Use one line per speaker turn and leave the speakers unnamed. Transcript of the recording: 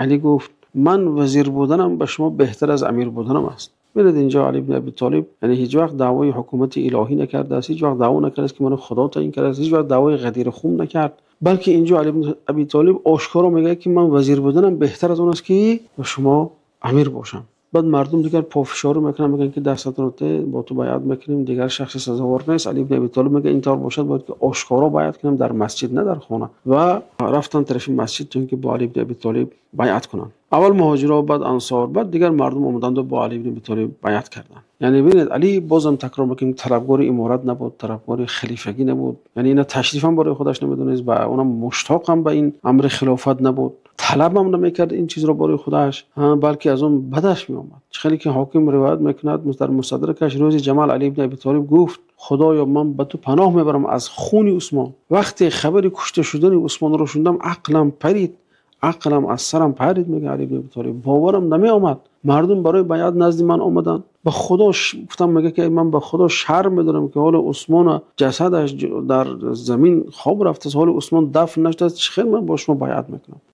علی گفت من وزیر بودنم به شما بهتر از امیر بودنم است. ببینید اینجا علی بن ابی طالب یعنی هیچ وقت دعوای حکومت الهی نکرده است، هیچ وقت دعوا نکرده است که من خدا تعیین کرده است، هیچ وقت دعوای غدیر خون نکرد، بلکه اینجا علی بن ابی طالب آشکارا میگه که من وزیر بودنم بهتر از اون است که به شما امیر باشم. بعد مردم دیگر پافشار میکنن، میگن که دستتون رو با تو بیعت میکنیم، دیگر شخص سزاوار نیست. علی بن ابی طالب میگه اینطور باشد باید که آشکارا بیعت کنیم در مسجد نه در خانه، و رفتن طرف مسجد تا اینکه با علی بن ابی طالب بیعت کنن. اول مهاجرا، بعد انصار، بعد دیگر مردم اومدند و با علی بن ابی طالب بیعت کردند. یعنی ببینید علی بازم تکرار میکنیم طلبکار امارت نبود، طلبکار خلیفگی نبود، یعنی اینا تشریف هم برای خودش نمیدونست و اونم مشتاق هم به این امر خلافت نبود، طلب هم نمیکرد این چیز رو برای خودش، بلکه از اون بدش میآمد. خیلی که حاکم روایت میکند در مستدرکش روزی جمال علی بن ابی طالب گفت خدایا من به تو پناه میبرم از خون عثمان. وقتی خبر کشته شدن عثمان رو شنیدم عقلم پرید، عقلم از سرم پرید. میگه علی بن ابی طالب باورم نمی آمد. مردم برای بیعت نزد من آمدن، به خدا گفتم، میگه که من به خدا شرم میدارم که حال عثمان جسدش در زمین خواب رفته است، حال عثمان دفن نشده است، چه خیر من با شما بیعت میکنم.